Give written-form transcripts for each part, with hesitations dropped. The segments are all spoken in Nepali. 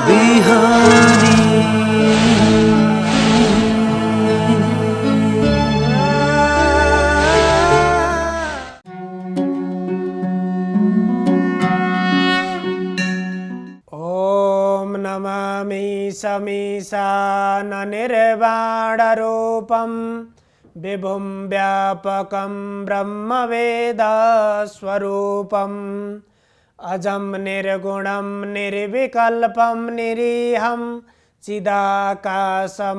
बिहानी। ओम नमामि समीशान निर्वाणरूपं विभुं व्यापकं ब्रह्मवेदस्वरूपम् अजं निर्गुणं निर्विकल्पं निरीहं चिदाकाशमाकाशवासं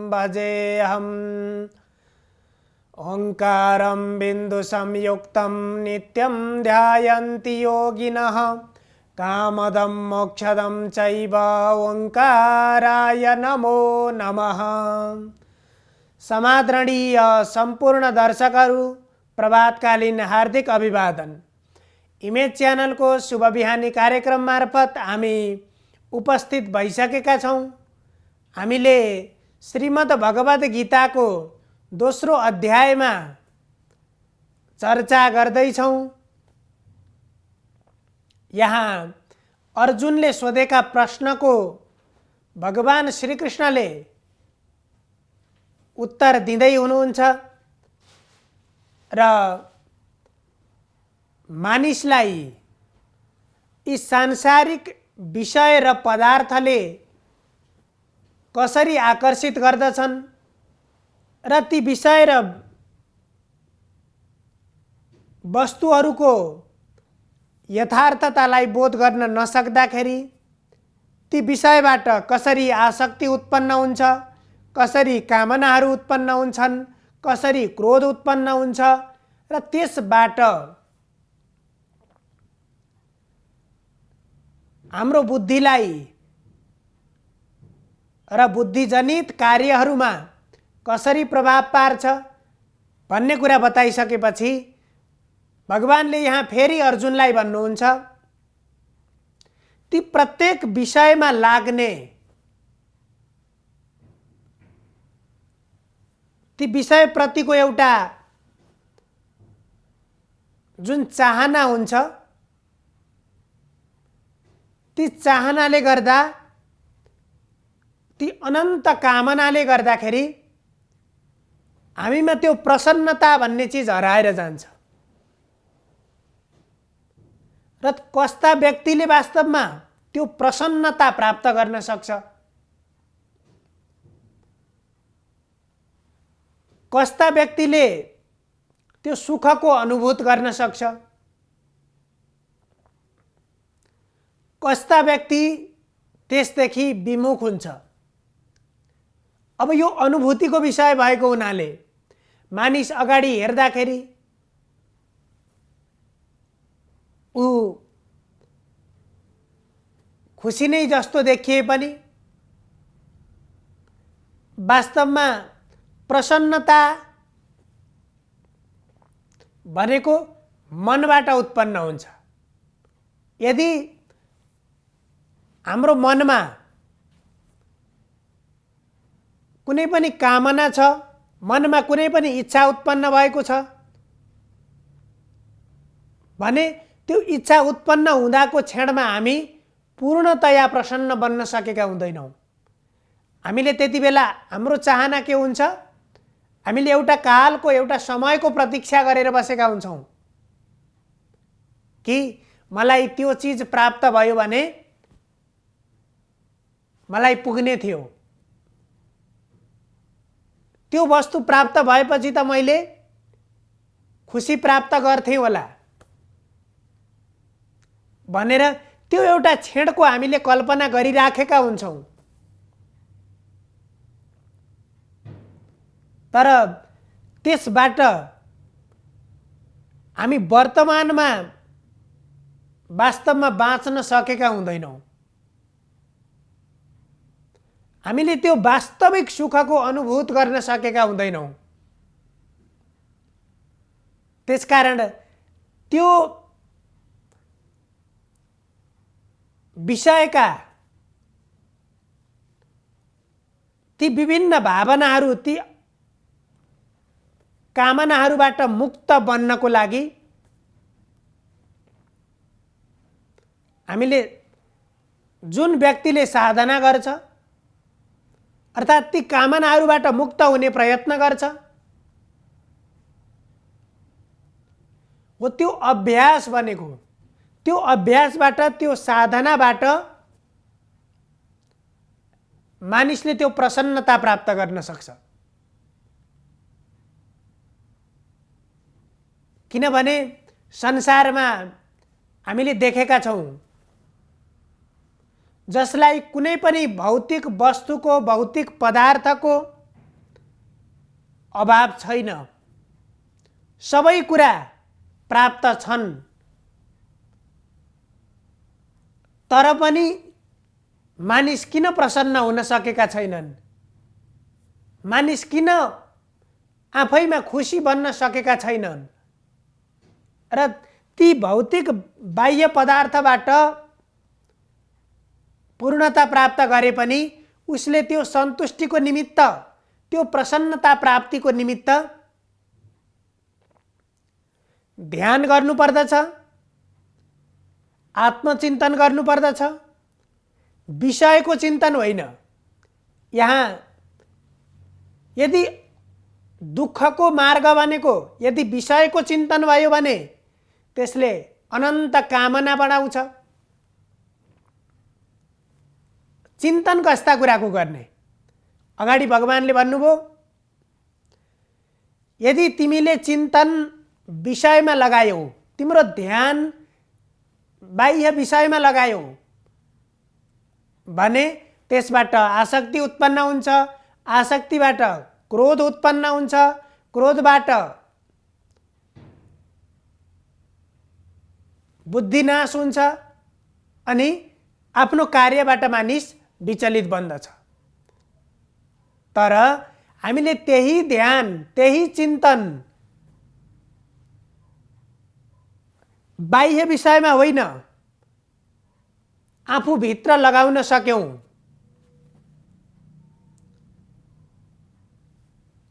भजेऽहम्। ओंकारं बिन्दुसंयुक्तं नित्यं ध्यायन्ति योगिनः कामदं मोक्षदं चैव ओंकाराय नमो नमः। समादरणीय सम्पूर्ण दर्शकहरू प्रभातकालीन हार्दिक अभिवादन। इमेज च्यानलको शुभ बिहानी कार्यक्रम मार्फत हामी उपस्थित भइसकेका छौँ। हामीले श्रीमद् भगवद गीताको दोस्रो अध्यायमा चर्चा गर्दैछौँ। यहाँ अर्जुनले सोधेका प्रश्नको भगवान श्रीकृष्णले उत्तर दिँदै हुनुहुन्छ र मानिसलाई यी सांसारिक विषय र पदार्थले कसरी आकर्षित गर्दछन् र ती विषय र वस्तुहरूको यथार्थतालाई बोध गर्न नसक्दाखेरि ती विषयबाट कसरी आसक्ति उत्पन्न हुन्छ, कसरी कामनाहरू उत्पन्न हुन्छन्, कसरी क्रोध उत्पन्न हुन्छ र त्यसबाट हाम्रो बुद्धिलाई र बुद्धिजनित कार्यहरूमा कसरी प्रभाव पार्छ भन्ने कुरा बताइसकेपछि भगवानले यहाँ फेरि अर्जुनलाई भन्नुहुन्छ, ती प्रत्येक विषयमा लाग्ने, ती विषयप्रतिको एउटा जुन चाहना हुन्छ, ती चाहनाले गर्दा, ती अनन्त कामनाले गर्दाखेरि हामीमा त्यो प्रसन्नता भन्ने चिज हराएर जान्छ। र कस्ता व्यक्तिले वास्तवमा त्यो प्रसन्नता प्राप्त गर्न सक्छ, कस्ता व्यक्तिले त्यो सुखको अनुभूत गर्न सक्छ, कस्ता व्यक्ति त्यसदेखि विमुख हुन्छ। अब यो अनुभूतिको विषय भएको हुनाले मानिस अगाडि हेर्दाखेरि ऊ खुसी नै जस्तो देखिए पनि वास्तवमा प्रसन्नता भनेको मनबाट उत्पन्न हुन्छ। यदि हाम्रो मनमा कुनै पनि कामना छ, मनमा कुनै पनि इच्छा उत्पन्न भएको छ भने त्यो इच्छा उत्पन्न हुँदाको क्षणमा हामी पूर्णतया प्रसन्न बन्न सकेका हुँदैनौँ। हामीले त्यति बेला हाम्रो चाहना के हुन्छ, हामीले एउटा कालको, एउटा समयको प्रतीक्षा गरेर बसेका हुन्छौँ कि मलाई त्यो चिज प्राप्त भयो भने मलाई पुग्ने थियो, त्यो वस्तु प्राप्त भएपछि त मैले खुसी प्राप्त गर्थेँ होला भनेर त्यो एउटा क्षणको हामीले कल्पना गरिराखेका हुन्छौँ। तर त्यसबाट हामी वर्तमानमा वास्तवमा बाँच्न सकेका हुँदैनौँ। हामीले त्यो वास्तविक सुखको अनुभूत गर्न सकेका हुँदैनौँ। त्यसकारण त्यो विषयका ती विभिन्न भावनाहरू, ती कामनाहरूबाट मुक्त बन्नको लागि हामीले जुन व्यक्तिले साधना गर्छ अर्थात् ती कामनाहरूबाट मुक्त हुने प्रयत्न गर्छ हो त्यो अभ्यास बनेको, त्यो अभ्यासबाट त्यो साधनाबाट मानिसले त्यो प्रसन्नता प्राप्त गर्न सक्छ। किनभने संसारमा हामीले देखेका छौँ जसलाई कुनै पनि भौतिक वस्तुको भौतिक पदार्थको अभाव छैन, सबै कुरा प्राप्त छन्, तर पनि मानिस किन प्रसन्न हुन सकेका छैनन्? मानिस किन आफैमा खुसी बन्न सकेका छैनन्? र ती भौतिक बाह्य पदार्थबाट पूर्णता प्राप्त गरे पनि उसले त्यो सन्तुष्टिको निमित्त, त्यो प्रसन्नता प्राप्तिको निमित्त ध्यान गर्नुपर्दछ, आत्मचिन्तन गर्नुपर्दछ, विषयको चिन्तन होइन। यहाँ यदि दुःखको मार्ग भनेको यदि विषयको चिन्तन भयो भने त्यसले अनन्त कामना बढाउँछ। चिन्तन कस्ता कुराको गर्ने? अगाडि भगवानले भन्नुभयो यदि तिमीले चिन्तन विषयमा लगायौ, तिम्रो ध्यान बाह्य विषयमा लगायौ भने त्यसबाट आसक्ति उत्पन्न हुन्छ, आसक्तिबाट क्रोध उत्पन्न हुन्छ, क्रोधबाट बुद्धिनाश हुन्छ अनि आफ्नो कार्यबाट मानिस विचलित बन्दछ। तर हामीले त्यही ध्यान, त्यही चिन्तन बाह्य विषयमा होइन आफूभित्र लगाउन सक्यौं,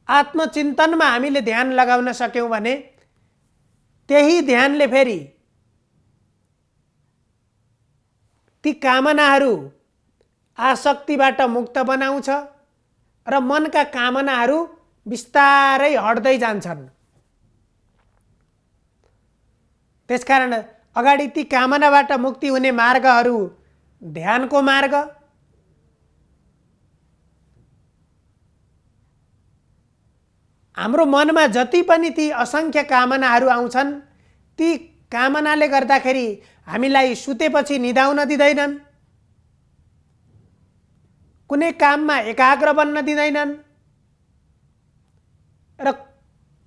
आत्मचिन्तनमा हामीले ध्यान लगाउन सक्यौं भने त्यही ध्यानले फेरि ती कामनाहरू आसक्तिबाट मुक्त बनाउँछ र मनका कामनाहरू बिस्तारै हट्दै जान्छन्। त्यसकारण अगाडि ती कामनाबाट मुक्ति हुने मार्गहरू ध्यानको मार्ग, हाम्रो मनमा जति पनि ती असंख्य कामनाहरू आउँछन् ती कामनाले गर्दाखेरि हामीलाई सुतेपछि निदाउन दिँदैनन्, कुनै काममा एकाग्र बन्न दिँदैनन् र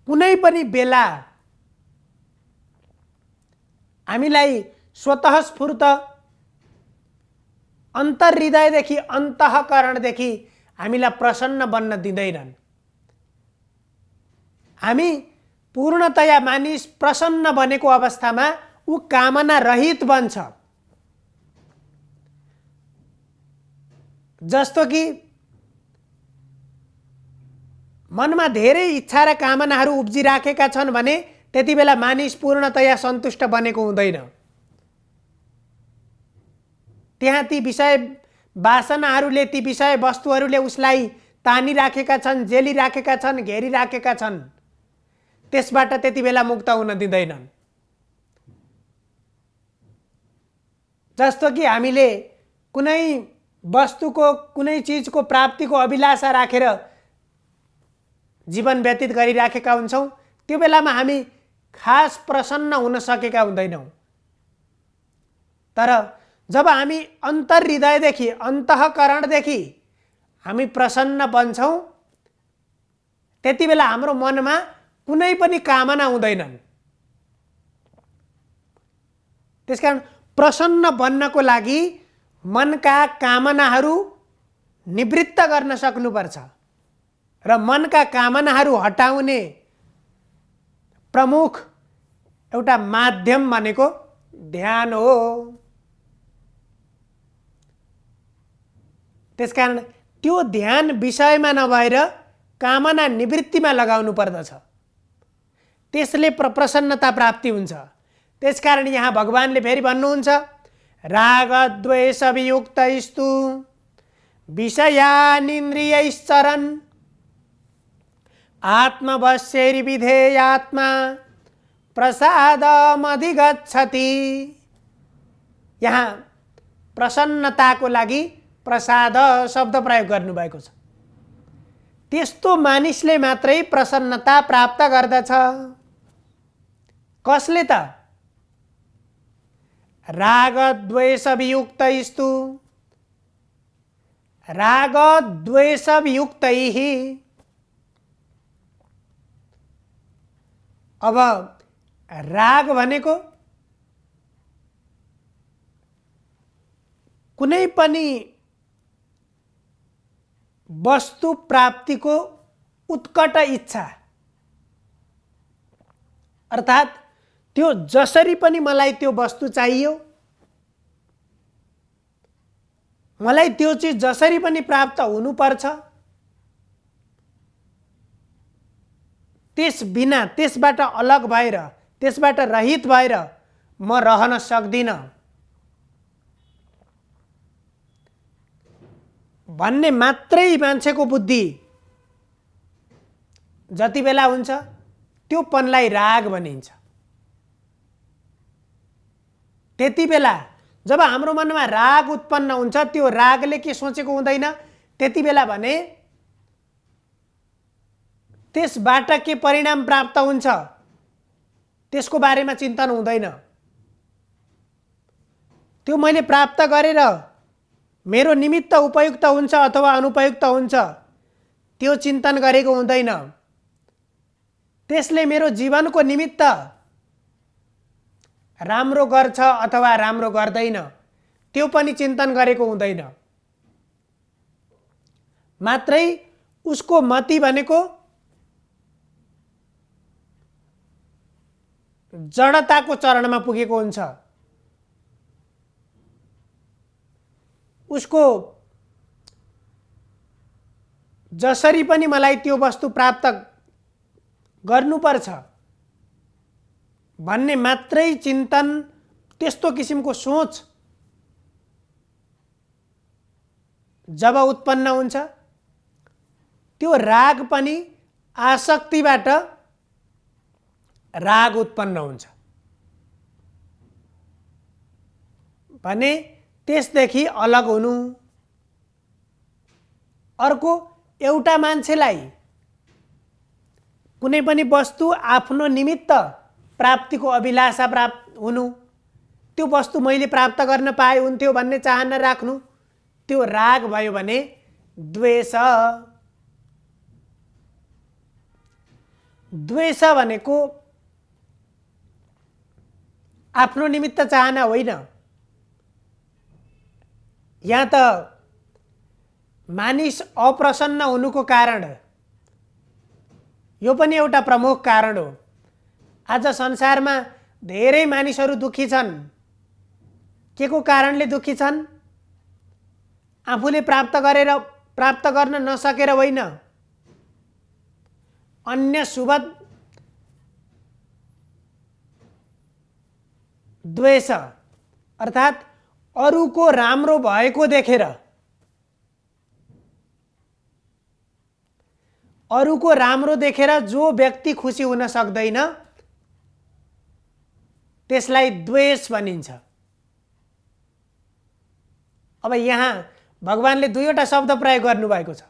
कुनै पनि बेला हामीलाई स्वतः स्फूर्त अन्तर्हृदयदेखि अन्तःकरणदेखि हामीलाई प्रसन्न बन्न दिँदैनन्। हामी पूर्णतया मानिस प्रसन्न बनेको अवस्थामा ऊ कामना रहित बन्छ। जस्तो कि मनमा धेरै इच्छा र कामनाहरू उब्जिराखेका छन् भने त्यति बेला मानिस पूर्णतया सन्तुष्ट बनेको हुँदैन। त्यहाँ ती विषय वासनाहरूले, ती विषय वस्तुहरूले उसलाई तानिराखेका छन्, जेलिराखेका छन्, घेरिराखेका छन्, त्यसबाट त्यति बेला मुक्त हुन दिँदैनन्। जस्तो कि हामीले कुनै वस्तुको, कुनै चिजको प्राप्तिको अभिलाषा राखेर जीवन व्यतीत गरिराखेका हुन्छौँ, त्यो बेलामा हामी खास प्रसन्न हुन सकेका हुँदैनौँ। तर जब हामी अन्तर्हृदयदेखि, अन्तःकरणदेखि हामी प्रसन्न बन्छौँ त्यति बेला हाम्रो मनमा कुनै पनि कामना हुँदैनन्। त्यसकारण प्रसन्न बन्नको लागि मनका कामनाहरू निवृत्त गर्न सक्नुपर्छ र मनका कामनाहरू हटाउने प्रमुख एउटा माध्यम भनेको ध्यान हो। त्यसकारण त्यो ध्यान विषयमा नभएर कामना निवृत्तिमा लगाउनु पर्दछ, त्यसले प्रसन्नता प्राप्ति हुन्छ। त्यसकारण यहाँ भगवानले फेरि भन्नुहुन्छ रागद्वेषवियुक्तैस्तु विषयानिन्द्रियैश्चरन् आत्मवश्यैर्विधेयात्मा प्रसादमधिगच्छति। यहाँ प्रसन्नताको लागि प्रसाद शब्द प्रयोग गर्नुभएको छ। त्यस्तो मानिसले मात्रै प्रसन्नता प्राप्त गर्दछ। कसले त? रागद्वेषवियुक्तैस्तु रागद्वेषवियुक्तैः। अब राग भनेको कुनै पनि वस्तु प्राप्तिको उत्कट इच्छा, अर्थात् त्यो जसरी पनि मलाई त्यो वस्तु चाहियो, मलाई त्यो चिज जसरी पनि प्राप्त हुनुपर्छ, त्यस बिना त्यसबाट अलग भएर त्यसबाट रहित भएर म रहन सक्दिनँ भन्ने मात्रै मान्छेको बुद्धि जति बेला हुन्छ त्यो पनलाई राग भनिन्छ। त्यति बेला जब हाम्रो मनमा राग उत्पन्न हुन्छ, त्यो रागले के सोचेको हुँदैन, त्यति बेला भने त्यसबाट के परिणाम प्राप्त हुन्छ त्यसको बारेमा चिन्तन हुँदैन। त्यो मैले प्राप्त गरेर मेरो निमित्त उपयुक्त हुन्छ अथवा अनुपयुक्त हुन्छ त्यो चिन्तन गरेको हुँदैन। त्यसले मेरो जीवनको निमित्त राम्रो गर्छ अथवा राम्रो गर्दैन त्यो पनि चिन्तन गरेको हुँदैन। मात्रै उसको मति भनेको जडताको चरणमा पुगेको हुन्छ। उसको जसरी पनि मलाई त्यो वस्तु प्राप्त गर्नुपर्छ भन्ने मात्रै चिन्तन, त्यस्तो किसिमको सोच जब उत्पन्न हुन्छ त्यो राग पनि आसक्तिबाट राग उत्पन्न हुन्छ भने त्यसदेखि अलग हुनु। अर्को, एउटा मान्छेलाई कुनै पनि वस्तु आफ्नो निमित्त प्राप्तिको अभिलाषा प्राप्त हुनु, त्यो वस्तु मैले प्राप्त गर्न पाए हुन्थ्यो भन्ने चाहना राख्नु, त्यो राग भयो भने द्वेष। द्वेष भनेको आफ्नो निमित्त चाहना होइन। यहाँ त मानिस अप्रसन्न हुनुको कारण, यो पनि एउटा प्रमुख कारण हो। आज संसारमा धेरै मानिसहरू दुखी छन्। के को कारणले दुखी छन्? आफूले प्राप्त गर्न नसकेर होइन, अन्य शुभ द्वेष, अर्थात् अरूको राम्रो भएको देखेर, अरूको राम्रो देखेर जो व्यक्ति खुसी हुन सक्दैन त्यसलाई द्वेष भनिन्छ। अब यहाँ भगवानले दुईवटा शब्द प्रयोग गर्नुभएको छ,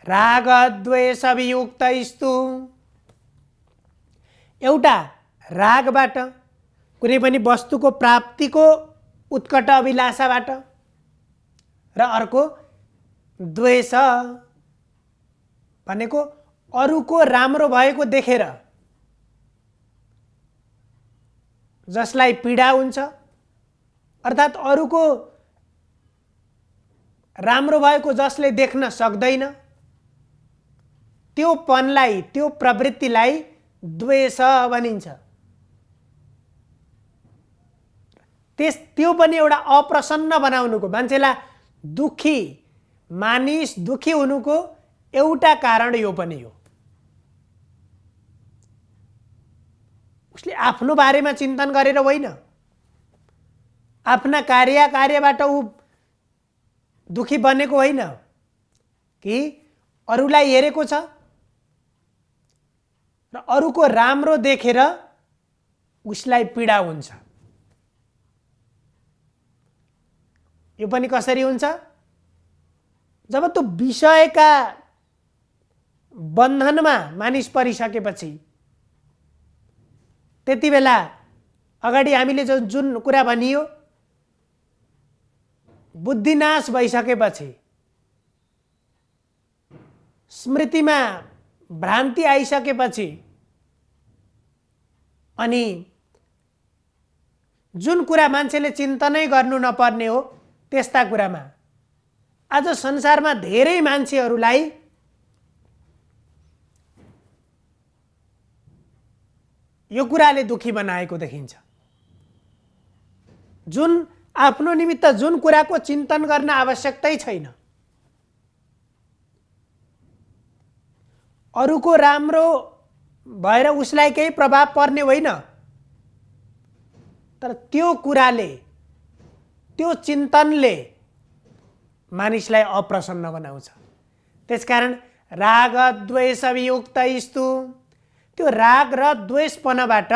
राग द्वेष वियुक्तैस्तु। एउटा रागबाट, कुनै पनि वस्तुको प्राप्तिको उत्कट अभिलाषाबाट, र अर्को द्वेष भनेको अरूको राम्रो भएको देखेर जसलाई पीडा हुन्छ, अर्थात् अरूको राम्रो भएको जसले देख्न सक्दैन त्यो पनलाई, त्यो प्रवृत्तिलाई द्वेष भनिन्छ। त्यो पनि एउटा अप्रसन्न बनाउनुको, मान्छेलाई दुखी, मानिस दुखी हुनुको एउटा कारण यो पनि हो। उसले आफ्नो बारेमा चिन्तन गरेर होइन, आफ्ना कार्यबाट ऊ दुखी बनेको होइन कि अरूलाई हेरेको छ र अरूको राम्रो देखेर उसलाई पीडा हुन्छ। यो पनि कसरी हुन्छ? जब त्यो विषयका बन्धनमा मानिस परिसकेपछि, त्यति बेला अगाडि हामीले जुन कुरा भनियो, बुद्धिनाश भइसकेपछि, स्मृतिमा भ्रान्ति आइसकेपछि, अनि जुन कुरा मान्छेले चिन्तनै गर्नु नपर्ने हो त्यस्ता कुरामा आज संसारमा धेरै मान्छेहरूलाई यो कुराले दुखी बनाएको देखिन्छ। जुन आफ्नो निमित्त जुन कुराको चिन्तन गर्न आवश्यकतै छैन, अरूको राम्रो भएर उसलाई केही प्रभाव पर्ने होइन, तर त्यो कुराले, त्यो चिन्तनले मानिसलाई अप्रसन्न बनाउँछ। त्यसकारण राग द्वेष वियुक्तैस्तु, त्यो राग र द्वेषपनाबाट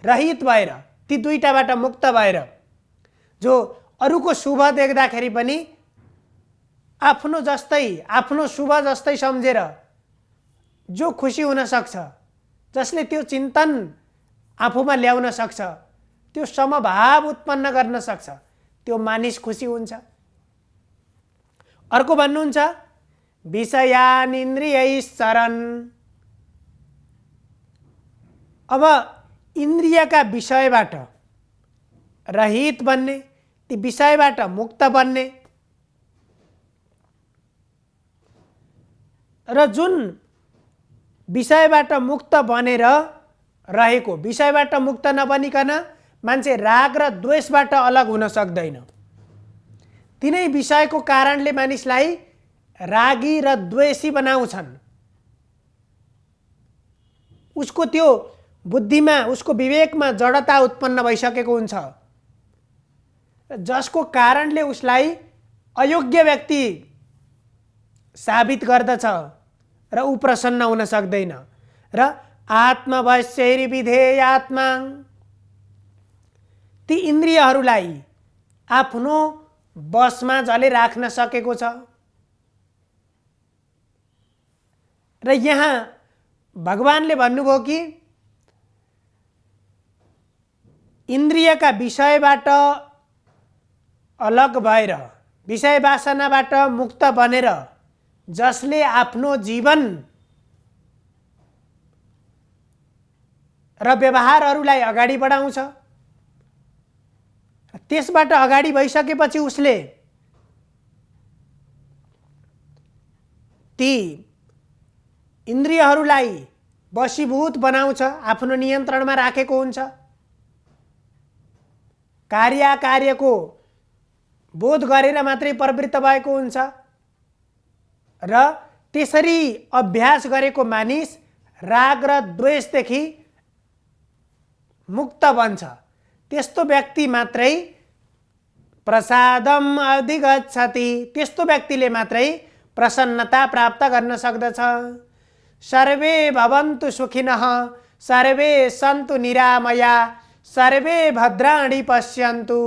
रहित भएर, ती दुईटाबाट मुक्त भएर, जो अरूको शुभ देख्दाखेरि पनि आफ्नो जस्तै, आफ्नो शुभ जस्तै सम्झेर जो खुसी हुन सक्छ, जसले त्यो चिन्तन आफूमा ल्याउन सक्छ, त्यो समभाव उत्पन्न गर्न सक्छ, त्यो मानिस खुसी हुन्छ। अर्को भन्नुहुन्छ विषयान इन्द्रियैश्चरन्। अब इन्द्रियका विषयबाट रहित बन्ने, ती विषयबाट मुक्त बन्ने र जुन विषयबाट मुक्त बनेर रहेको, विषयबाट मुक्त नबनिकन मान्छे राग र द्वेषबाट अलग हुन सक्दैन। तिनै विषयको कारणले मानिसलाई रागी र द्वेषी बनाउँछन्। उसको त्यो बुद्धिमा, उसको विवेकमा जडता उत्पन्न भइसकेको हुन्छ, जसको कारणले उसलाई अयोग्य व्यक्ति साबित गर्दछ र ऊ प्रसन्न हुन सक्दैन। र आत्मवश्यैर विधेयात्मा, ती इन्द्रियहरूलाई आफ्नो बसमा जसले राख्न सकेको छ। र यहाँ भगवानले भन्नुभयो कि इन्द्रियका विषयबाट अलग भएर, विषय वासनाबाट मुक्त बनेर जसले आफ्नो जीवन र व्यवहारहरूलाई अगाडि बढाउँछ, त्यसबाट अगाडि भइसकेपछि उसले ती इन्द्रियहरूलाई वशीभूत बनाउँछ, आफ्नो नियन्त्रणमा राखेको हुन्छ। कार्यको बोध गरेर मात्रै प्रवृत्त भएको हुन्छ र त्यसरी अभ्यास गरेको मानिस राग र द्वेषदेखि मुक्त बन्छ। त्यस्तो व्यक्ति मात्रै प्रसादम अधिगच्छति, त्यस्तो व्यक्तिले मात्रै प्रसन्नता प्राप्त गर्न सक्दछ। सर्वे भवन्तु सुखिनः, सर्वे सन्तु निरामया, सर्वे भद्राणि पश्यन्तु,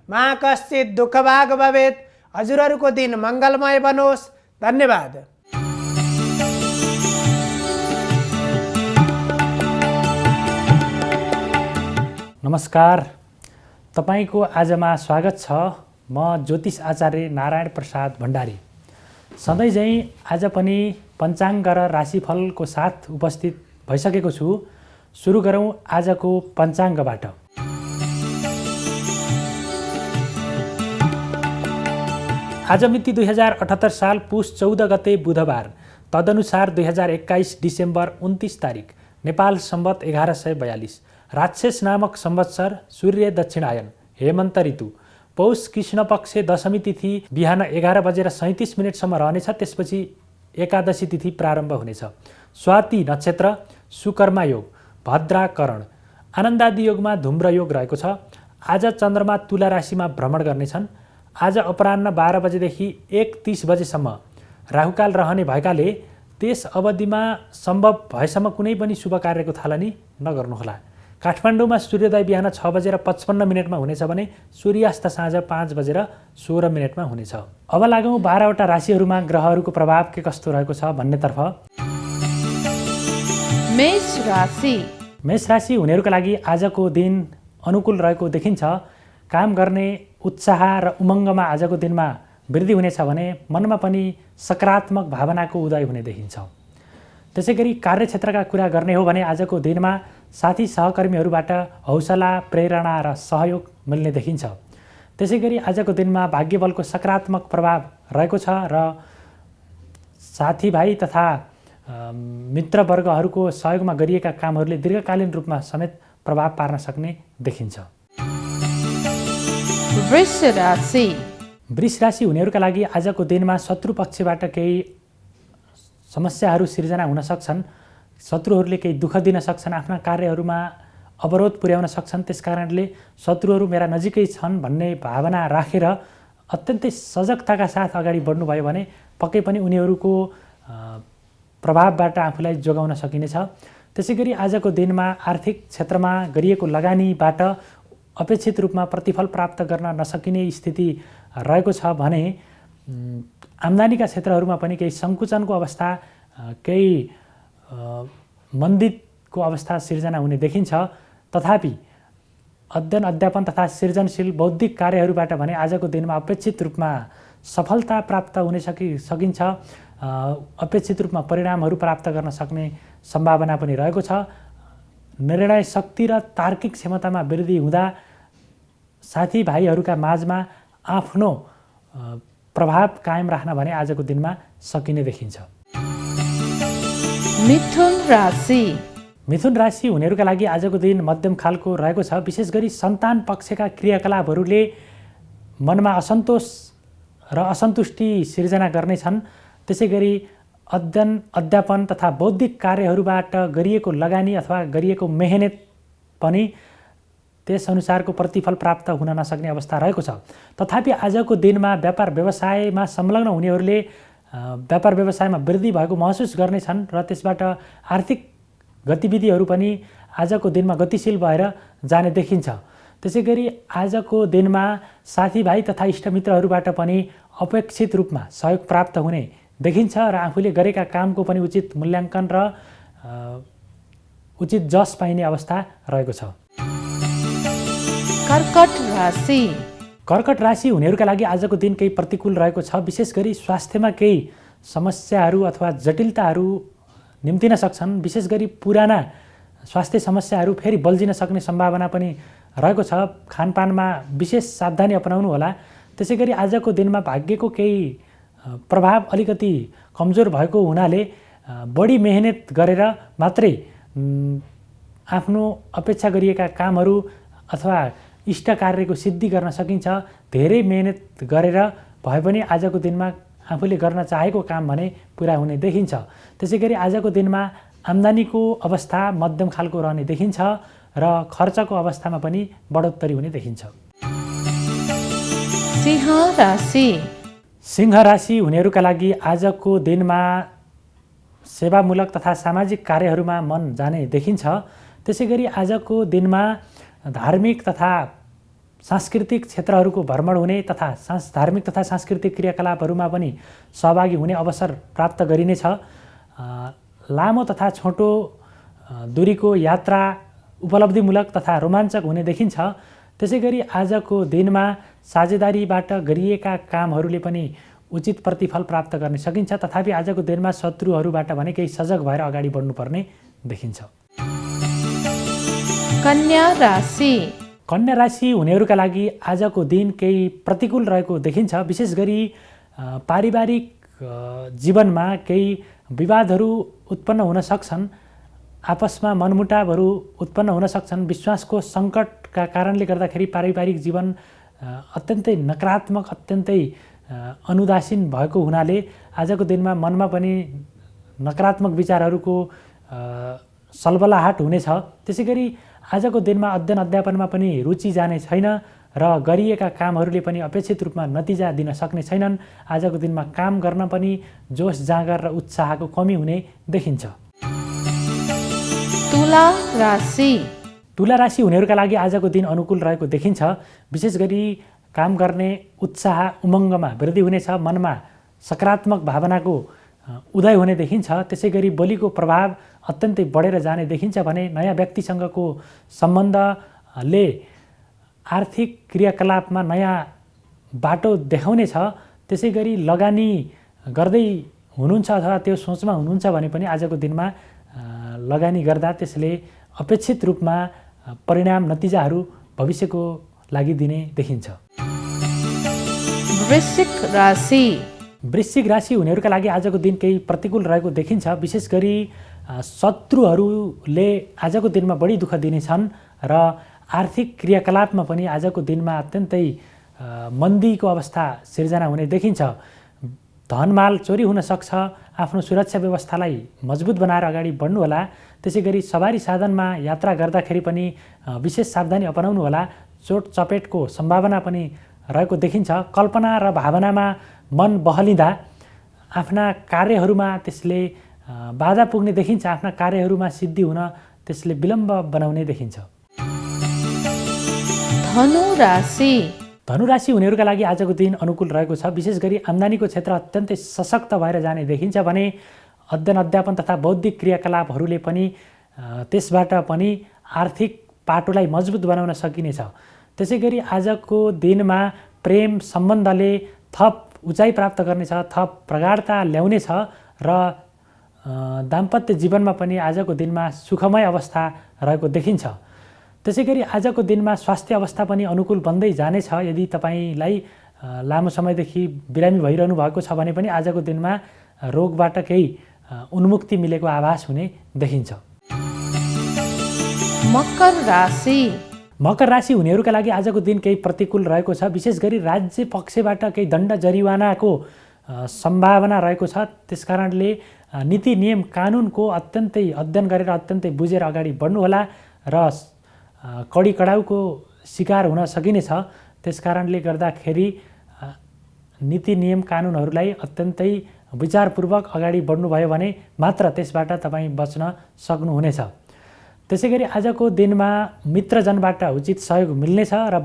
मा कश्चित् दुःखभाग् भवेत्। हजुरहरूको दिन मङ्गलमय बनोस्। धन्यवाद। नमस्कार, तपाईको आजमा स्वागत छ। म ज्योतिष आचार्य नारायण प्रसाद भण्डारी सधैँ झैँ आज पनि पञ्चाङ्ग र राशिफलको साथ उपस्थित भइसकेको छु। सुरु गरौँ आजको पञ्चाङ्गबाट। आज मिति 2078 साल पुस 14 गते बुधबार, तदनुसार 2021 डिसेम्बर 29 तारिक, नेपाल सम्वत 1142, राक्षस नामक संवत्सर, सूर्य दक्षिणायन, हेमन्त ऋतु, पौष कृष्ण पक्ष दशमी तिथि बिहान 11:37 रहनेछ। त्यसपछि एकादशी तिथि प्रारम्भ हुनेछ। स्वाति नक्षत्र, सुकर्मा योग, भद्राकरण, आनन्दादि योगमा धुम्र योग रहेको छ। आज चन्द्रमा तुला राशिमा भ्रमण गर्नेछन्। आज अपराह्न 12 बजेदेखि 1:30 बजेसम्म राहुकाल रहने भएकाले त्यस अवधिमा सम्भव भएसम्म कुनै पनि शुभ कार्यको थालनी नगर्नुहोला। काठमाडौँमा सूर्योदय बिहान 6:55 हुनेछ भने सूर्यास्त साँझ 5:16 हुनेछ। अब लागौँ 12वटा राशिहरूमा ग्रहहरूको प्रभाव के कस्तो रहेको छ भन्नेतर्फ। मेष राशि। मेष राशि हुनेहरूका लागि आजको दिन अनुकूल रहेको देखिन्छ। काम गर्ने उत्साह र उमङ्गमा आजको दिनमा वृद्धि हुनेछ भने मनमा पनि सकारात्मक भावनाको उदय हुने देखिन्छ। त्यसै गरी कार्यक्षेत्रका कुरा गर्ने हो भने आजको दिनमा साथी सहकर्मीहरूबाट हौसला, प्रेरणा र सहयोग मिल्ने देखिन्छ। त्यसै गरी आजको दिनमा भाग्यबलको सकारात्मक प्रभाव रहेको छ र साथीभाइ तथा मित्रवर्गहरूको सहयोगमा गरिएका कामहरूले दीर्घकालीन रूपमा समेत प्रभाव पार्न सक्ने देखिन्छ। वृष राशि। वृष राशि हुनेहरूका लागि आजको दिनमा शत्रु पक्षबाट केही समस्याहरू सिर्जना हुन सक्छन्। शत्रुहरूले केही दुःख दिन सक्छन्, आफ्ना कार्यहरूमा अवरोध पुर्याउन सक्छन्। त्यसकारणले शत्रुहरू मेरा नजिकै छन् भन्ने भावना राखेर अत्यन्तै सजगताका साथ अगाडि बढ्नुभयो भने पक्कै पनि उनीहरूको प्रभावबाट आफूलाई जोगाउन सकिनेछ। त्यसै गरी आजको दिनमा आर्थिक क्षेत्रमा गरिएको लगानीबाट अपेक्षित रूपमा प्रतिफल प्राप्त गर्न नसकिने स्थिति रहेको छ भने आम्दानीका क्षेत्रहरूमा पनि केही सङ्कुचनको अवस्था, केही मन्दितको अवस्था सिर्जना हुने देखिन्छ। तथापि अध्ययन, अध्यापन तथा सृजनशील बौद्धिक कार्यहरूबाट भने आजको दिनमा अपेक्षित रूपमा सफलता प्राप्त हुन सकिन्छ। अपेक्षित रूपमा परिणामहरू प्राप्त गर्न सक्ने सम्भावना पनि रहेको छ। निर्णय शक्ति र तार्किक क्षमतामा वृद्धि हुँदा साथीभाइहरूका माझमा आफ्नो प्रभाव कायम राख्न भने आजको दिनमा सकिने देखिन्छ। मिथुन राशि। मिथुन राशि हुनेहरूका लागि आजको दिन मध्यम खालको रहेको छ। विशेष गरी सन्तान पक्षका क्रियाकलापहरूले मनमा असन्तोष र असन्तुष्टि सिर्जना गर्नेछन्। त्यसै गरी अध्ययन, अध्यापन तथा बौद्धिक कार्यहरूबाट गरिएको लगानी अथवा गरिएको मेहनत पनि त्यसअनुसारको प्रतिफल प्राप्त हुन नसक्ने अवस्था रहेको छ। तथापि आजको दिनमा व्यापार व्यवसायमा संलग्न हुनेहरूले व्यापार व्यवसायमा वृद्धि भएको महसुस गर्नेछन् र त्यसबाट आर्थिक गतिविधिहरू पनि आजको दिनमा गतिशील भएर जाने देखिन्छ। त्यसै गरी आजको दिनमा साथीभाइ तथा इष्टमित्रहरूबाट पनि अपेक्षित रूपमा सहयोग प्राप्त हुने देखिन्छ र आफूले गरेका कामको पनि उचित मूल्याङ्कन र उचित जस पाइने अवस्था रहेको छ। कर्कट राशि। कर्कट राशि हुनेहरूका लागि आजको दिन केही प्रतिकूल रहेको छ। विशेष गरी स्वास्थ्यमा केही समस्याहरू अथवा जटिलताहरू निम्तिन सक्छन्। विशेष गरी पुराना स्वास्थ्य समस्याहरू फेरि बल्झिन सक्ने सम्भावना पनि रहेको छ। खानपानमा विशेष सावधानी अपनाउनु होला। त्यसै गरी आजको दिनमा भाग्यको केही प्रभाव अलिकति कमजोर भएको हुनाले बढी मेहनत गरेर मात्रै आफ्नो अपेक्षा गरिएका कामहरू अथवा इष्ट कार्यको सिद्धि गर्न सकिन्छ। धेरै मेहनत गरेर भए पनि आजको दिनमा आफूले गर्न चाहेको काम भने पुरा हुने देखिन्छ। त्यसै गरी आजको दिनमा आम्दानीको अवस्था मध्यम खालको रहने देखिन्छ र खर्चको अवस्थामा पनि बढोत्तरी हुने देखिन्छ। सिंह राशि। सिंह राशि हुनेहरूका लागि आजको दिनमा सेवामूलक तथा सामाजिक कार्यहरूमा मन जाने देखिन्छ। त्यसै गरी आजको दिनमा धार्मिक तथा सांस्कृतिक क्षेत्रहरूको भ्रमण हुने तथा धार्मिक तथा सांस्कृतिक क्रियाकलापहरूमा पनि सहभागी हुने अवसर प्राप्त गरिनेछ। लामो तथा छोटो दूरीको यात्रा उपलब्धिमूलक तथा रोमाञ्चक हुने देखिन्छ। त्यसै गरी आजको दिनमा साझेदारीबाट गरिएका कामहरूले पनि उचित प्रतिफल प्राप्त गर्न सकिन्छ। तथापि आजको दिनमा शत्रुहरूबाट भने केही सजग भएर अगाडि बढ्नुपर्ने देखिन्छ। कन्या राशि। कन्या राशि हुनेहरूका लागि आजको दिन केही प्रतिकूल रहेको देखिन्छ। विशेष गरी पारिवारिक जीवनमा केही विवादहरू उत्पन्न हुन सक्छन्। आपसमा मनमुटावहरू उत्पन्न हुन सक्छन्। विश्वासको सङ्कटका कारणले गर्दाखेरि पारिवारिक जीवन अत्यन्तै नकारात्मक, अत्यन्तै अनुदासीन भएको हुनाले आजको दिनमा मनमा पनि नकारात्मक विचारहरूको सलबलाहट हुनेछ। त्यसै गरी आजको दिनमा अध्ययन अध्यापनमा पनि रुचि जाने छैन र गरिएका कामहरूले पनि अपेक्षित रूपमा नतिजा दिन सक्ने छैनन्। आजको दिनमा काम गर्न पनि जोस जाँगर र उत्साहको कमी हुने देखिन्छ। तुला राशि तुला राशि हुनेहरूका लागि आजको दिन अनुकूल रहेको देखिन्छ। विशेष गरी काम गर्ने उत्साह उमङ्गमा वृद्धि हुनेछ। मनमा सकारात्मक भावनाको उदय हुने देखिन्छ। त्यसै गरी बोलीको प्रभाव अत्यन्तै बढेर जाने देखिन्छ भने नयाँ व्यक्तिसँगको सम्बन्धले आर्थिक क्रियाकलापमा नयाँ बाटो देखाउनेछ। त्यसै गरी लगानी गर्दै हुनुहुन्छ अथवा त्यो सोचमा हुनुहुन्छ भने पनि आजको दिनमा लगानी गर्दा त्यसले अपेक्षित रूपमा परिणाम नतिजाहरू भविष्यको लागि दिने देखिन्छ। वृश्चिक राशि वृश्चिक राशि हुनेहरूका लागि आजको दिन केही प्रतिकूल रहेको देखिन्छ। विशेष गरी शत्रुहरूले आजको दिनमा बढी दुःख दिनेछन् र आर्थिक क्रियाकलापमा पनि आजको दिनमा अत्यन्तै मन्दीको अवस्था सिर्जना हुने देखिन्छ। धनमाल चोरी हुन सक्छ। आफ्नो सुरक्षा व्यवस्थालाई मजबुत बनाएर अगाडि बढ्नुहोला। त्यसै गरी सवारी साधनमा यात्रा गर्दाखेरि पनि विशेष सावधानी अपनाउनु होला। चोट चपेटको सम्भावना पनि रहेको देखिन्छ। कल्पना र भावनामा मन बहलिँदा आफ्ना कार्यहरूमा त्यसले बाधा पुग्ने देखिन्छ। आफ्ना कार्यहरूमा सिद्धि हुन त्यसले विलम्ब बनाउने देखिन्छ। धनु राशि धनु राशि हुनेहरूका लागि आजको दिन अनुकूल रहेको छ। विशेष गरी आम्दानीको क्षेत्र अत्यन्तै सशक्त भएर जाने देखिन्छ भने अध्ययन अध्यापन तथा बौद्धिक क्रियाकलापहरूले पनि त्यसबाट पनि आर्थिक पाटोलाई मजबुत बनाउन सकिनेछ। त्यसै गरी आजको दिनमा प्रेम सम्बन्धले थप उचाइ प्राप्त गर्नेछ, थप प्रगाढता ल्याउनेछ र दाम्पत्य जीवनमा पनि आजको दिनमा सुखमय अवस्था रहेको देखिन्छ। त्यसै गरी आजको दिनमा स्वास्थ्य अवस्था पनि अनुकूल बन्दै जानेछ। यदि तपाईँलाई लामो समयदेखि बिरामी भइरहनु भएको छ भने पनि आजको दिनमा रोगबाट केही उन्मुक्ति मिलेको आभास हुने देखिन्छ। मकर राशि मकर राशि हुनेहरूका लागि आजको दिन केही प्रतिकूल रहेको छ। विशेष गरी राज्य पक्षबाट केही दण्ड जरिवानाको सम्भावना रहेको छ। त्यसकारणले नीति नियम कानुनको अत्यन्तै अध्ययन गरेर अत्यन्तै बुझेर अगाडि बढ्नुहोला र कडी कडाउको शिकार हुन सकिनेछ। त्यसकारणले गर्दाखेरि नीति नियम कानुनहरूलाई अत्यन्तै विचारपूर्वक अगाडि बढ्नुभयो भने मात्र त्यसबाट तपाईँ बच्न सक्नुहुनेछ। त्यसै गरी आजको दिनमा मित्रजनबाट उचित सहयोग मिल्नेछ र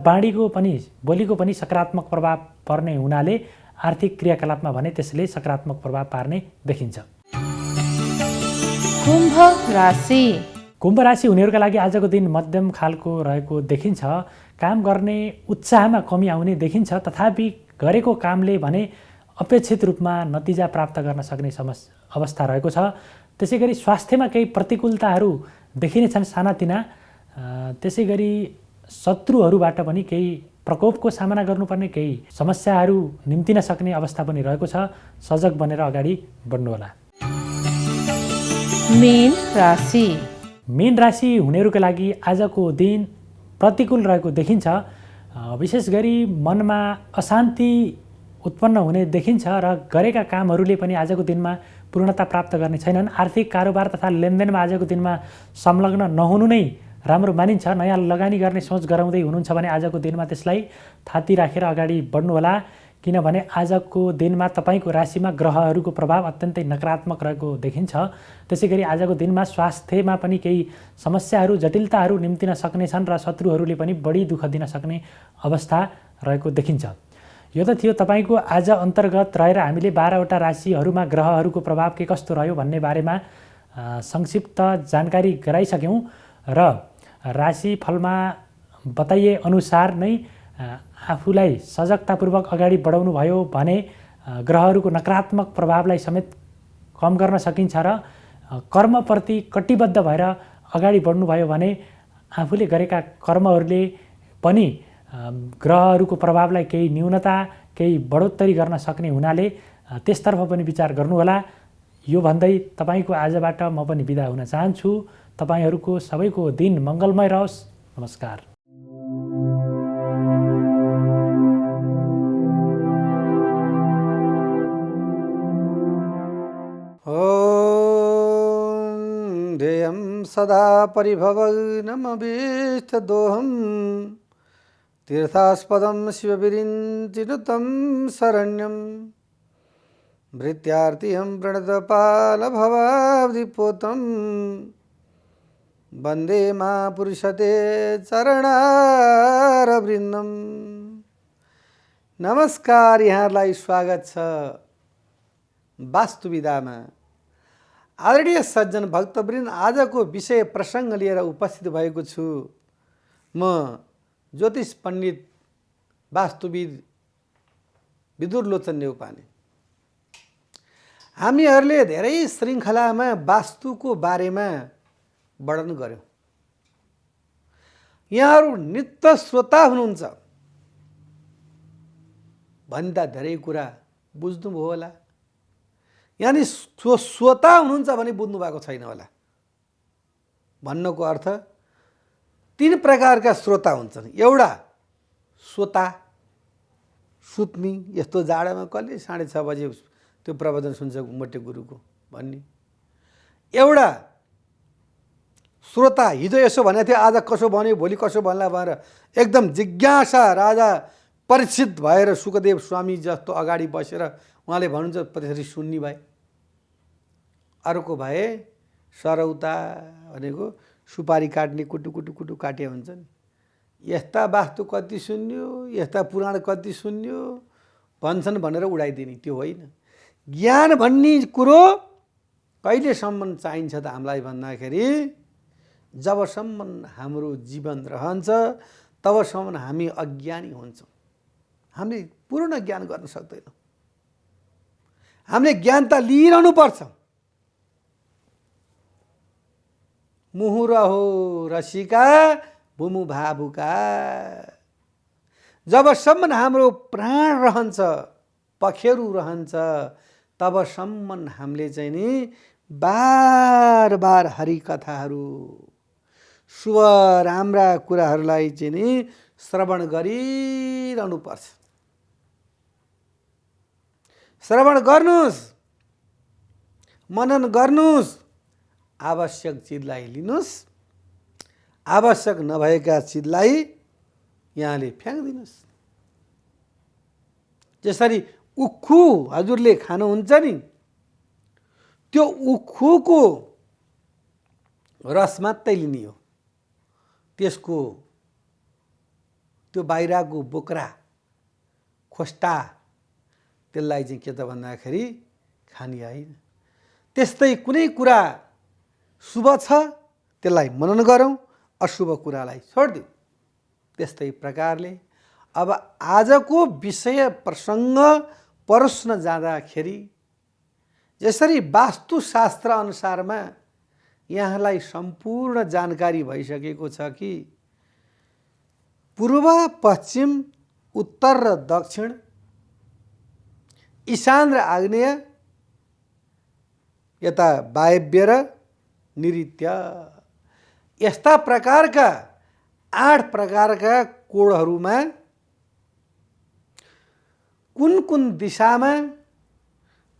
बोलीको पनि सकारात्मक प्रभाव पर्ने हुनाले आर्थिक क्रियाकलापमा भने त्यसले सकारात्मक प्रभाव पार्ने देखिन्छ। कुम्भ राशि कुम्भ राशि हुनेहरूका लागि आजको दिन मध्यम खालको रहेको देखिन्छ। काम गर्ने उत्साहमा कमी आउने देखिन्छ। तथापि गरेको कामले भने अपेक्षित रूपमा नतिजा प्राप्त गर्न सक्ने अवस्था रहेको छ। त्यसै गरी स्वास्थ्यमा केही प्रतिकूलताहरू देखिनेछन् सानातिना। त्यसै गरी शत्रुहरूबाट पनि केही प्रकोपको सामना गर्नुपर्ने, केही समस्याहरू निम्तिन सक्ने अवस्था पनि रहेको छ। सजग बनेर अगाडि बढ्नुहोला। मीन राशि मीन राशि हुनेहरूका लागि आजको दिन प्रतिकूल रहेको देखिन्छ। विशेष गरी मनमा अशान्ति उत्पन्न हुने देखिन्छ र गरेका कामहरूले पनि आजको दिनमा पूर्णता प्राप्त गर्ने छैनन्। आर्थिक कारोबार तथा लेनदेनमा आजको दिनमा संलग्न नहुनु नै राम्रो मानिन्छ। नयाँ लगानी गर्ने सोच गराउँदै हुनुहुन्छ भने आजको दिनमा त्यसलाई थाती राखेर अगाडि बढ्नुहोला। किनभने आजको दिनमा तपाईँको राशिमा ग्रहहरूको प्रभाव अत्यन्तै नकारात्मक रहेको देखिन्छ। त्यसै गरी आजको दिनमा स्वास्थ्यमा पनि केही समस्याहरू जटिलताहरू निम्तिन सक्नेछन् र शत्रुहरूले पनि बढी दुःख दिन सक्ने अवस्था रहेको देखिन्छ। यो त थियो तपाईँको आज अन्तर्गत रहेर हामीले 12वटा राशिहरूमा ग्रहहरूको प्रभाव के कस्तो रह्यो भन्ने बारेमा संक्षिप्त जानकारी गराइसक्यौँ र राशिफलमा बताइए अनुसार नै आफूलाई सजगतापूर्वक अगाडि बढाउनु भयो भने ग्रहहरूको नकारात्मक प्रभावलाई समेत कम गर्न सकिन्छ र कर्मप्रति कटिबद्ध भएर अगाडि बढ्नुभयो भने आफूले गरेका कर्महरूले पनि ग्रहहरूको प्रभावलाई केही न्यूनता, केही बढोत्तरी गर्न सक्ने हुनाले त्यसतर्फ पनि विचार गर्नुहोला। यो भन्दै तपाईँको आजबाट म पनि बिदा हुन चाहन्छु। तपाईँहरूको सबैको दिन मङ्गलमय रहोस्। नमस्कार। सदा परिभवग्नमभीष्टदोहं तीर्थास्पदं शिवविरिञ्चिनुतं शरण्यं भृत्यार्तिहं प्रणतपालभवाब्धिपोतं वन्दे महापुरुषते चरणारविन्दम्। नमस्कार, यहाँलाई स्वागत छ वास्तुविधामा। आदरणीय सज्जन भक्तवृन्द, आजको विषय प्रसङ्ग लिएर उपस्थित भएको छु। म ज्योतिष पण्डित वास्तुविद विदुरलोचन नेउपाने। हामीहरूले धेरै श्रृङ्खलामा वास्तुको बारेमा वर्णन गर्यौँ। यहाँहरू नित्य श्रोता हुनुहुन्छ भन्दा धेरै कुरा बुझ्नुभयो होला, यानि श्रोता हुनुहुन्छ भने बुझ्नु भएको छैन होला। भन्नको अर्थ तीन प्रकारका श्रोता हुन्छन्। एउटा श्रोता, सुत्ने, यस्तो जाडामा कसले 6:30 बजे त्यो प्रवचन सुन्छ मोटे गुरुको भन्ने। एउटा श्रोता, हिजो यसो भनेको थियो, आज कसो भन्यो, भोलि कसो भन्ला भनेर एकदम जिज्ञासा राजा परीक्षित भएर सुखदेव स्वामी जस्तो अगाडि बसेर उहाँले भन्नुहुन्छ त्यसरी सुन्ने भए। अर्को भए सरौता, भनेको सुपारी काट्ने, कुटु कुटु कुटु काटे हुन्छ नि। यस्ता वास्तु कति सुन्यो, यस्ता पुराण कति सुन्यो भन्छन् भनेर उडाइदिने, त्यो होइन। ज्ञान भन्ने कुरो कहिलेसम्म चाहिन्छ त हामीलाई भन्दाखेरि जबसम्म हाम्रो जीवन रहन्छ तबसम्म हामी अज्ञानी हुन्छौँ। हामीले पूर्ण ज्ञान गर्न सक्दैनौँ। हामीले ज्ञान त लिइरहनु पर्छ। मुहुर हो रसिका भुमु भावुका। जबसम्म हाम्रो प्राण रहन्छ, पखेरु रहन्छ, तबसम्म हामीले चाहिँ नि बार बार हरिकथाहरू, शुभ राम्रा कुराहरूलाई चाहिँ नि श्रवण गरिरहनु पर्छ। श्रवण गर्नुस्, मनन गर्नुस्, आवश्यक चिजलाई लिनुस्, आवश्यक नभएका चिजलाई यहाँले फ्याँक्दिनुस्। जसरी उखु हजुरले खानुहुन्छ नि, त्यो उखुको रस मात्रै लिने हो। त्यसको त्यो बाहिरको बोक्रा, खोस्टा, त्यसलाई चाहिँ के त भन्दाखेरि खाने होइन। त्यस्तै कुनै कुरा शुभ छ त्यसलाई मनन गरौँ, अशुभ कुरालाई छोडिदिउँ। त्यस्तै प्रकारले अब आजको विषय प्रसङ्ग परोस्न जाँदाखेरि जसरी वास्तुशास्त्र अनुसारमा यहाँलाई सम्पूर्ण जानकारी भइसकेको छ कि पूर्व, पश्चिम, उत्तर र दक्षिण, ईशान र आग्नेय, यता वायव्य र नैऋत्य, यस्ता प्रकारका 8 प्रकारका कोणहरूमा कुन कुन दिशामा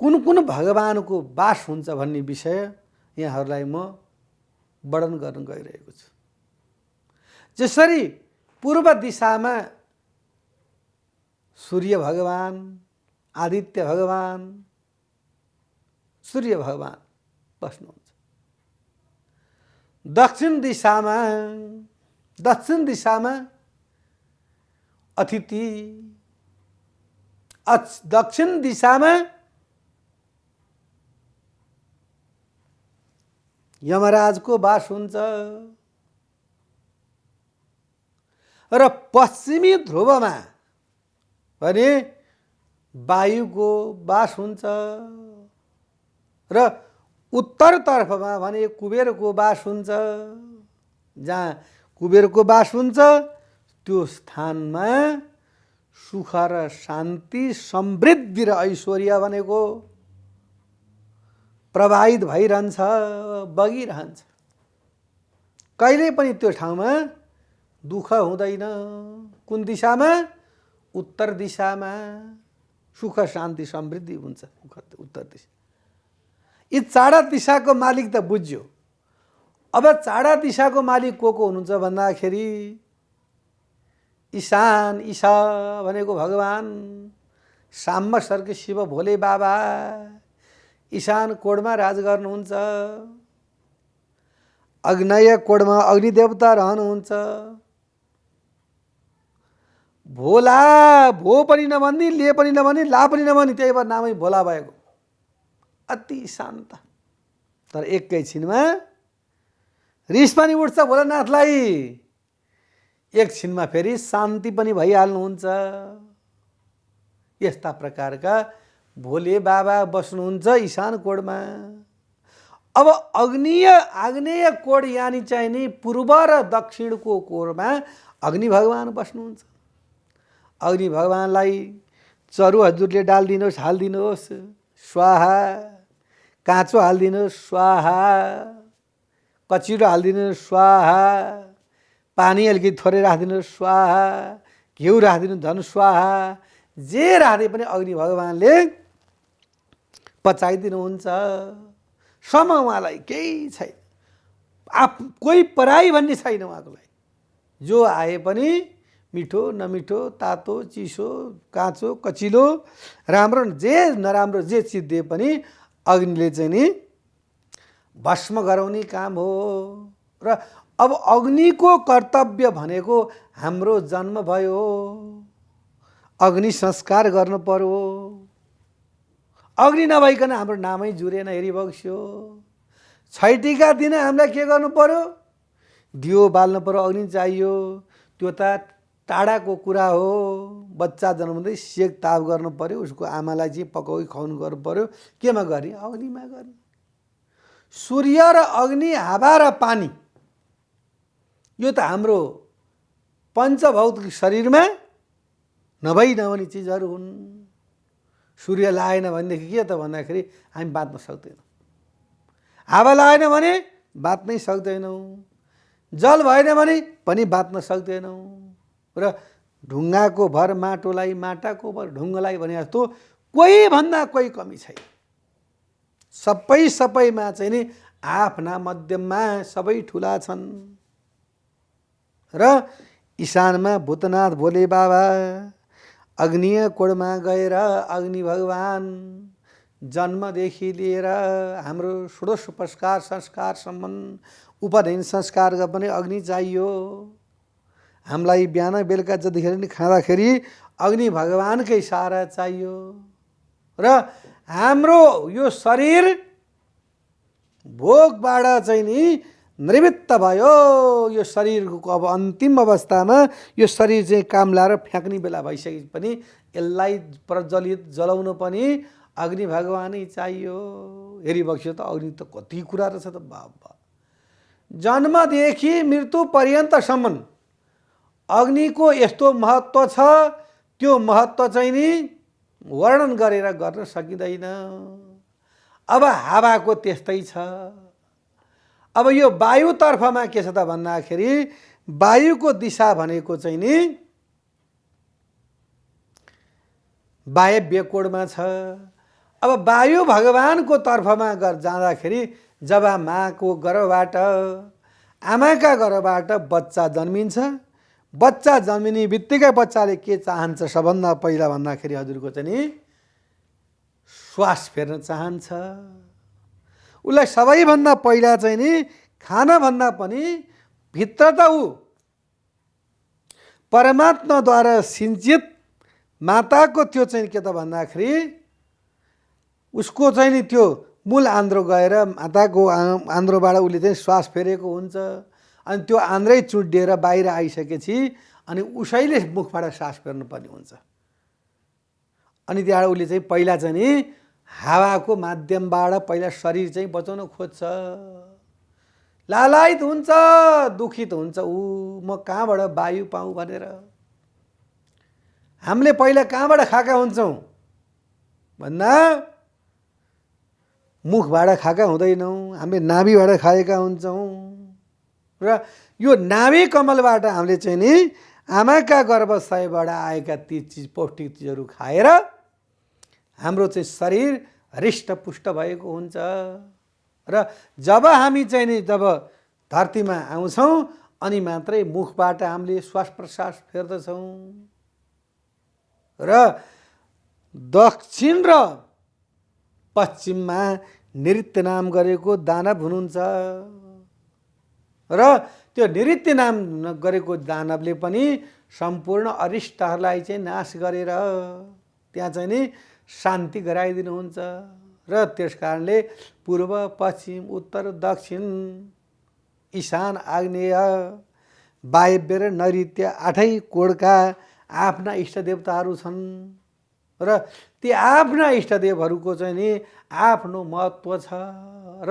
कुन कुन भगवानको वास हुन्छ भन्ने विषय यहाँहरूलाई म वर्णन गर्न गइरहेको छु। जसरी पूर्व दिशामा सूर्य भगवान, आदित्य भगवान, सूर्य भगवान बस्नुहुन्छ। दक्षिण दिशामा अतिथि, दक्षिण दिशामा यमराजको वास हुन्छ र पश्चिमी ध्रुवमा भने वायुको वास हुन्छ र उत्तरतर्फमा भने कुबेरको वास हुन्छ। जहाँ कुबेरको वास हुन्छ त्यो स्थानमा सुख र शान्ति, समृद्धि र ऐश्वर्य भनेको प्रवाहित भइरहन्छ, बगिरहन्छ। कहिले पनि त्यो ठाउँमा दुःख हुँदैन। कुन दिशामा? उत्तर दिशामा सुख शान्ति समृद्धि हुन्छ। उत्तर दिशा। यी चार दिशाको मालिक त बुझ्यो। अब चाडा दिशाको मालिक को हुनुहुन्छ भन्दाखेरि ईशान, ईशा भनेको भगवान साम्ब सर्ग शिव भोले बाबा ईशान कोणमा राज गर्नुहुन्छ। अग्नेय कोणमा अग्निदेवता रहनुहुन्छ। भोला, भो पनि नभन्ने, ले पनि नभन्ने, ला पनि नभन्ने, त्यही भएर नामै भोला भएको। अति शान्त। तर एकैछिनमा रिस पनि उठ्छ भोलानाथलाई, एकछिनमा फेरि शान्ति पनि भइहाल्नुहुन्छ। यस्ता प्रकारका भोले बाबा बस्नुहुन्छ ईशान कोणमा। अब आग्नेय कोण यानि चाहिँ नि पूर्व र दक्षिणको कोणमा अग्नि भगवान बस्नुहुन्छ। अग्नि भगवानलाई चरु हजुरले डालिदिनुहोस्, हालिदिनुहोस्, स्वाहा। काँचो हालिदिनुहोस्, स्वाहा। कचिलो हालिदिनुहोस्, स्वाहा। पानी अलिकति थोरै राखिदिनुहोस्, स्वाहा। घिउ राखिदिनु झन् स्वाहा। जे राख्दै पनि अग्नि भगवानले पचाइदिनुहुन्छ। सम उहाँलाई केही छैन, कोही पराई भन्ने छैन उहाँको लागि। जो आए पनि मिठो नमिठो, तातो चिसो, काँचो कचिलो, राम्रो जे नराम्रो जे चिज दिए पनि अग्निले चाहिँ नि भस्म गराउने काम हो। र अब अग्निको कर्तव्य भनेको हाम्रो जन्म भयो, अग्नि संस्कार गर्नु पर्यो। अग्नि नभइकन हाम्रो नामै जुरेन हेरिबक्स्यो। छैटीका दिन हामीलाई के गर्नु पर्यो? दियो बाल्नु पर्यो, अग्नि चाहियो। त्यो त टाढाको कुरा हो। बच्चा जन्मँदै सेक ताप गर्नु पर्यो, उसको आमालाई चाहिँ पकाउै खुवाउनु गर्नु पर्यो। केमा गर्ने? अग्निमा गर्ने। सूर्य र अग्नि, हावा र पानी, यो त हाम्रो पञ्चभौतिक शरीरमा नभनी चिजहरू हुन्। सूर्य लाएन भनेदेखि के त भन्दाखेरि हामी बाँच्न सक्दैनौँ। हावा लाएन भने बाँच्नै सक्दैनौँ। जल भएन भने पनि बाँच्न सक्दैनौँ। र ढुङ्गाको भर माटोलाई, माटाको भर ढुङ्गालाई भने जस्तो कोही भन्दा कोही कमी छैन। सबैमा चाहिँ नि आफ्ना मध्यममा सबै ठुला छन्। र ईशानमा भूतनाथ भोले बाबा अग्निय कोणमा गएर अग्नि भगवान जन्मदेखि लिएर हाम्रो षोडशोपस्कार संस्कारसम्म उपनयन संस्कार पनि अग्नि चाहियो। हामीलाई बिहान बेलुका जतिखेर नि खाँदाखेरि अग्नि भगवानकै सहारा चाहियो। र हाम्रो यो शरीर भोगबाट चाहिँ नि निवृत्त भयो। यो शरीरको अब अन्तिम अवस्थामा यो शरीर चाहिँ काम लाएर फ्याँक्ने बेला भइसके पनि यसलाई प्रज्वलित जलाउनु पनि अग्नि भगवानै चाहियो। हेरिबक्स्यो त अग्नि त कति कुरा रहेछ त बाबा। जन्मदेखि मृत्यु पर्यन्तसम्म अग्निको यस्तो महत्त्व छ, त्यो महत्त्व चाहिँ नि वर्णन गरेर गर्न सकिँदैन। अब हावाको त्यस्तै छ। अब यो वायुतर्फमा के छ त भन्दाखेरि वायुको दिशा भनेको चाहिँ नि वायव्य कोणमा छ। अब वायु भगवानको तर्फमा जाँदाखेरि जब माको गर्भबाट, आमाका गर्भबाट बच्चा जन्मिन्छ, बच्चा जन्मिने बित्तिकै बच्चाले के चाहन्छ सबभन्दा पहिला भन्दाखेरि हजुरको चाहिँ नि श्वास फेर्न चाहन्छ। उसलाई सबैभन्दा पहिला चाहिँ नि खानभन्दा पनि भित्र त ऊ परमात्माद्वारा सिञ्चित माताको त्यो चाहिँ के त भन्दाखेरि उसको चाहिँ नि त्यो मूल आन्द्रो गएर माताको आन्द्रोबाट उसले चाहिँ श्वास फेरेको हुन्छ। अनि त्यो आन्द्रै चुडिएर बाहिर आइसकेपछि अनि उसैले मुखबाट श्वास फेर्नुपर्ने हुन्छ। अनि त्यहाँबाट उसले चाहिँ पहिला चाहिँ नि हावाको माध्यमबाट पहिला शरीर चाहिँ बचाउन खोज्छ। लालायित हुन्छ, दुखित हुन्छ। म कहाँबाट वायु पाऊँ भनेर। हामीले पहिला कहाँबाट खाएका हुन्छौँ भन्दा मुखबाट खाएका हुँदैनौँ, हामीले नाभिबाट खाएका हुन्छौँ। र यो नाभी कमलबाट हामीले चाहिँ नि आमाका गर्भाशयबाट आएका ती चिज पौष्टिक चिजहरू खाएर हाम्रो चाहिँ शरीर हृष्टपुष्ट भएको हुन्छ। र जब हामी चाहिँ नि जब धरतीमा आउँछौँ अनि मात्रै मुखबाट हामीले श्वास प्रश्वास फेर्दछौँ र दक्षिण र पश्चिममा नृत्य नाम गरेको दानव हुनुहुन्छ र त्यो नृत्य नाम गरेको दानवले पनि सम्पूर्ण अरिष्टहरूलाई चाहिँ नाश गरेर त्यहाँ चाहिँ नि शान्ति गराइदिनुहुन्छ र त्यस कारणले पूर्व पश्चिम उत्तर दक्षिण ईशान आग्नेय वायव्य र नैऋत्य 8 कोणका आफ्ना इष्टदेवताहरू छन् र ती आफ्ना इष्टदेवहरूको चाहिँ नि आफ्नो महत्त्व छ र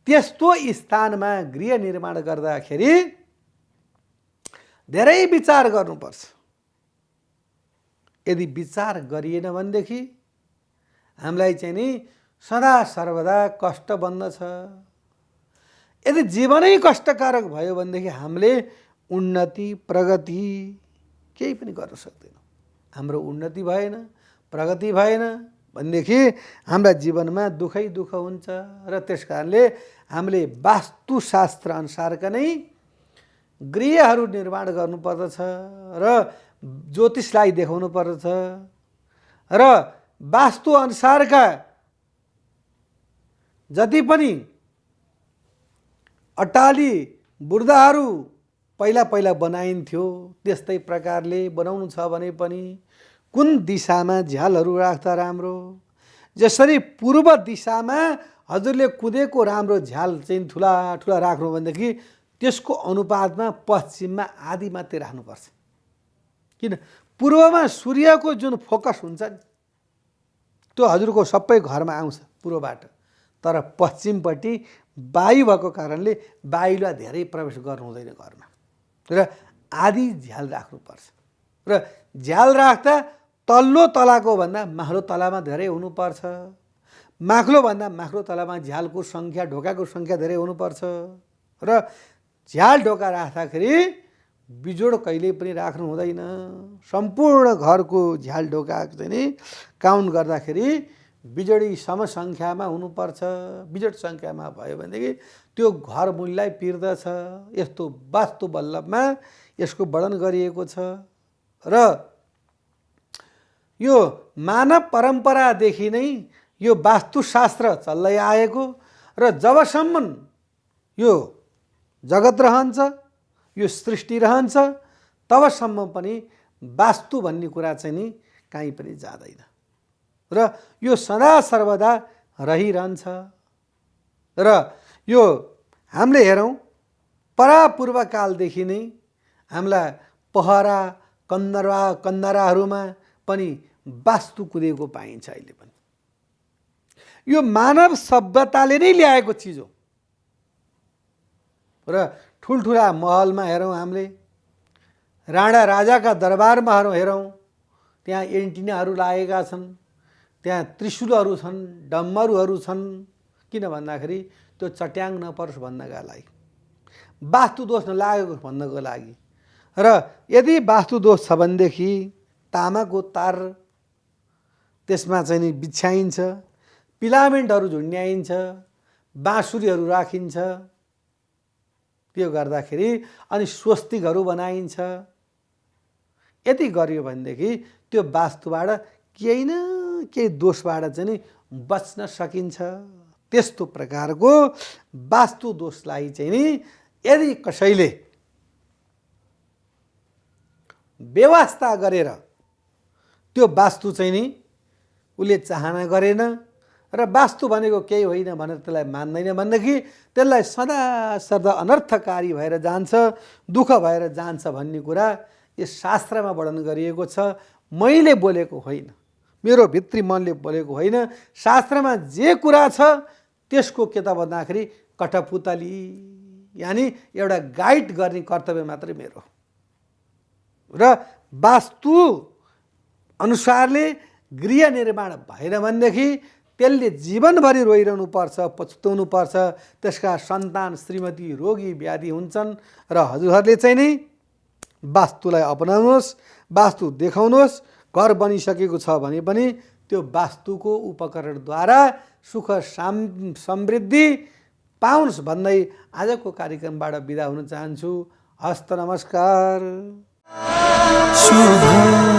त्यस्तो स्थानमा गृह निर्माण गर्दाखेरि धेरै विचार गर्नुपर्छ। यदि विचार गरिएन भनेदेखि हामीलाई चाहिँ नि सदा सर्वदा कष्ट बन्दछ। यदि जीवनै कष्टकारक भयो भनेदेखि हामीले उन्नति प्रगति केही पनि गर्न सक्दैनौँ। हाम्रो उन्नति भएन प्रगति भएन भनेदेखि हाम्रा जीवनमा दुःखै दुःख हुन्छ र त्यस कारणले हामीले वास्तुशास्त्र अनुसारका नै गृहहरू निर्माण गर्नुपर्दछ र ज्योतिषलाई देखाउनु पर्दछ र वास्तु अनुसारका जति पनि अट्टाली बुर्दाहरू पहिला पहिला बनाइन्थ्यो त्यस्तै प्रकारले बनाउनु छ भने पनि कुन दिशामा झ्यालहरू राख्दा राम्रो, जसरी पूर्व दिशामा हजुरले कुदेको राम्रो झ्याल चाहिँ ठुला ठुला राख्नु भनेदेखि त्यसको अनुपातमा पश्चिममा आधी मात्रै राख्नुपर्छ। किन पूर्वमा सूर्यको जुन फोकस हुन्छ नि त्यो हजुरको सबै घरमा आउँछ पूर्वबाट, तर पश्चिमपट्टि वायु भएको कारणले वायुलाई धेरै प्रवेश गर्नु हुँदैन घरमा र आधी झ्याल राख्नुपर्छ र झ्याल राख्दा तल्लो तलाको भन्दा माथिल्लो तलामा धेरै हुनुपर्छ, माथिल्लो भन्दा माथिल्लो तलामा झ्यालको सङ्ख्या ढोकाको सङ्ख्या धेरै हुनुपर्छ र झ्याल ढोका राख्दाखेरि बिजोड कहिल्यै पनि राख्नु हुँदैन। सम्पूर्ण घरको झ्याल ढोका चाहिँ नि काउन्ट गर्दाखेरि बिजोडी समसङ्ख्यामा हुनुपर्छ। बिजोड सङ्ख्यामा भयो भनेदेखि त्यो घर मूललाई पिर्दछ। यस्तो वास्तु वल्लभमा यसको वर्णन गरिएको छ र यो मानव परम्परादेखि नै यो वास्तुशास्त्र चल्दै आएको र जबसम्म यो जगत रहन्छ यो सृष्टि रहन्छ तबसम्म पनि वास्तु भन्ने कुरा चाहिँ नि कहीँ पनि जाँदैन र यो सदा सर्वदा रहिरहन्छ। र यो हामीले हेरौँ परापूर्वकालदेखि नै हामीलाई पहरा कन्दराहरूमा पनि वास्तु कुदेको पाइन्छ। अहिले पनि यो मानव सभ्यताले नै ल्याएको चिज हो र ठुल्ठुला महलमा हेरौँ हामीले राणा राजाका दरबारमा हेरौँ त्यहाँ एन्टिनाहरू लागेका छन्, त्यहाँ त्रिशूलहरू छन्, डम्मरुहरू छन्। किन भन्दाखेरि त्यो चट्याङ नपरोस् भन्नका लागि, वास्तु दोष नलागेको भन्नको लागि। र यदि वास्तु दोष छ भनेदेखि तामाको तार त्यसमा चाहिँ नि बिछ्याइन्छ, पिलामेन्टहरू झुन्ड्याइन्छ, बाँसुरीहरू राखिन्छ, त्यो गर्दाखेरि अनि स्वस्तिकहरू बनाइन्छ। यदि गरियो भनेदेखि त्यो वास्तुबाट केही न केही दोषबाट चाहिँ नि बच्न सकिन्छ। त्यस्तो प्रकारको वास्तु दोषलाई चाहिँ नि यदि कसैले व्यवस्था गरेर त्यो वास्तु चाहिँ नि उसले चाहना गरेन र वास्तु भनेको केही होइन भनेर त्यसलाई मान्दैन भनेदेखि त्यसलाई सदा सदा अनर्थकारी भएर जान्छ, दुःख भएर जान्छ भन्ने कुरा यस शास्त्रमा वर्णन गरिएको छ। मैले बोलेको होइन, मेरो भित्री मनले बोलेको होइन। शास्त्रमा जे कुरा छ त्यसको के त भन्दाखेरि कठपुतली यानि एउटा गाइड गर्ने कर्तव्य मात्रै मेरो र वास्तु अनुसारले गृह निर्माण भएन भनेदेखि त्यसले जीवनभरि रोइरहनु पर्छ, पछुताउनु पर्छ। त्यसका सन्तान श्रीमती रोगी व्याधि हुन्छन् र हजुरहरूले चाहिँ नि वास्तुलाई अपनाउनुहोस्, वास्तु देखाउनुहोस्। घर बनिसकेको छ भने पनि त्यो वास्तुको उपकरणद्वारा सुख समृद्धि पाउन्स् भन्दै आजको कार्यक्रमबाट बिदा हुन चाहन्छु। हस्त नमस्कार। शुभ